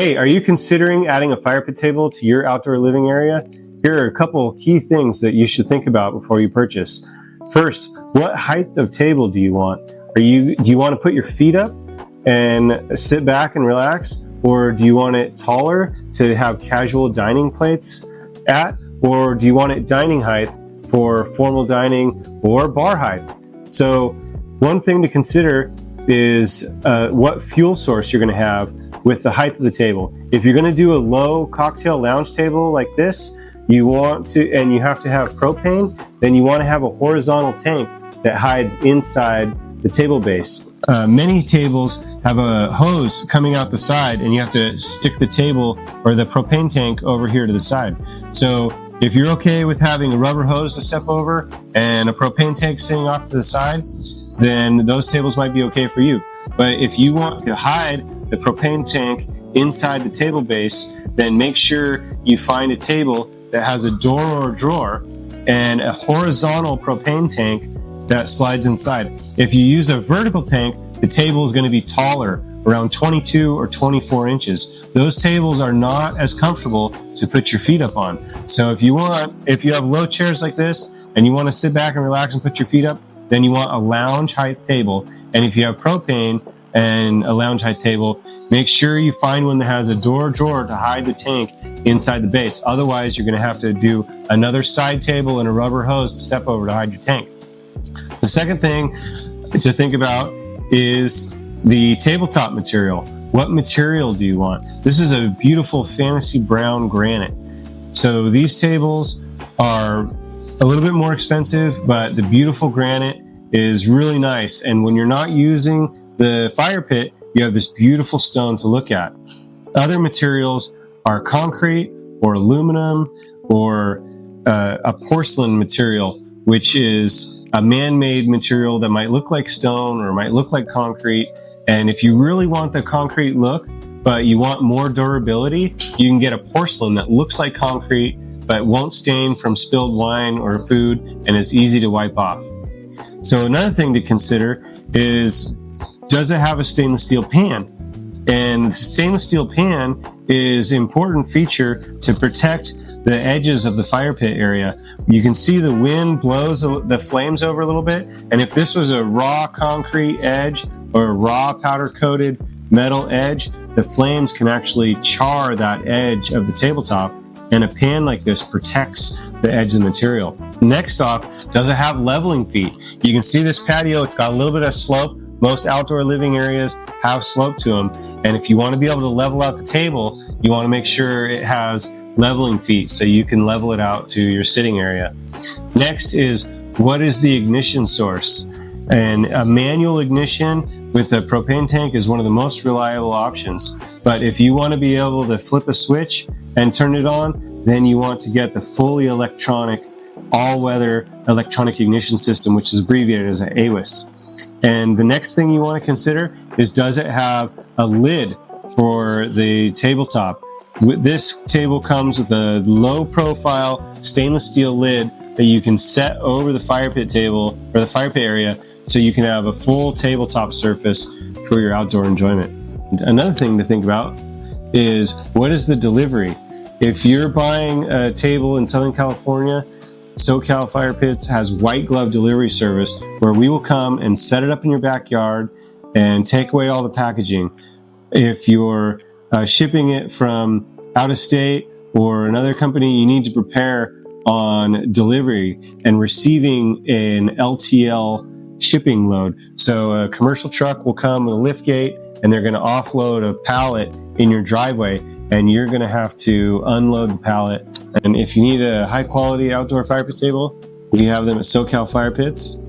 Hey, are you considering adding a fire pit table to your outdoor living area? Here are a couple key things that you should think about before you purchase. First, what height of table do you want? Do you want to put your feet up and sit back and relax? Or do you want it taller to have casual dining plates at? Or do you want it dining height for formal dining or bar height? So one thing to consider is what fuel source you're going to have with the height of the table. If you're going to do a low cocktail lounge table like this, and you have to have propane, then you want to have a horizontal tank that hides inside the table base. Many tables have a hose coming out the side, and you have to stick the table or the propane tank over here to the side. So if you're okay with having a rubber hose to step over and a propane tank sitting off to the side, then those tables might be okay for you. But if you want to hide the propane tank inside the table base, then make sure you find a table that has a door or a drawer and a horizontal propane tank that slides inside. If you use a vertical tank, the table is going to be taller, around 22 or 24 inches. Those tables are not as comfortable to put your feet up on. So if you have low chairs like this and you want to sit back and relax and put your feet up, then you want a lounge height table. And if you have propane and a lounge height table, make sure you find one that has a door or drawer to hide the tank inside the base. Otherwise, you're going to have to do another side table and a rubber hose to step over to hide your tank. The second thing to think about is the tabletop material. What material do you want? This is a beautiful fantasy brown granite. So these tables are a little bit more expensive, but the beautiful granite is really nice. And when you're not using the fire pit, you have this beautiful stone to look at. Other materials are concrete or aluminum or a porcelain material, which is a man-made material that might look like stone or might look like concrete. And if you really want the concrete look, but you want more durability, you can get a porcelain that looks like concrete, but won't stain from spilled wine or food and is easy to wipe off. So another thing to consider is, does it have a stainless steel pan? And the stainless steel pan is an important feature to protect the edges of the fire pit area. You can see the wind blows the flames over a little bit. And if this was a raw concrete edge or a raw powder coated metal edge, the flames can actually char that edge of the tabletop. And a pan like this protects the edge of the material. Next off, does it have leveling feet? You can see this patio, it's got a little bit of slope. Most outdoor living areas have slope to them. And if you want to be able to level out the table, you want to make sure it has leveling feet so you can level it out to your sitting area. Next is, what is the ignition source? And a manual ignition with a propane tank is one of the most reliable options. But if you want to be able to flip a switch and turn it on, then you want to get the fully electronic, all-weather electronic ignition system, which is abbreviated as an AWIS. And the next thing you want to consider is, does it have a lid for the tabletop? This table comes with a low-profile stainless steel lid that you can set over the fire pit table or the fire pit area, so you can have a full tabletop surface for your outdoor enjoyment. Another thing to think about is, what is the delivery? If you're buying a table in Southern California, SoCal Fire Pits has white glove delivery service where we will come and set it up in your backyard and take away all the packaging. If you're shipping it from out of state or another company, you need to prepare on delivery and receiving an LTL shipping load. So a commercial truck will come with a lift gate and they're going to offload a pallet in your driveway, and you're going to have to unload the pallet. And if you need a high quality outdoor fire pit table, we have them at SoCal Fire Pits.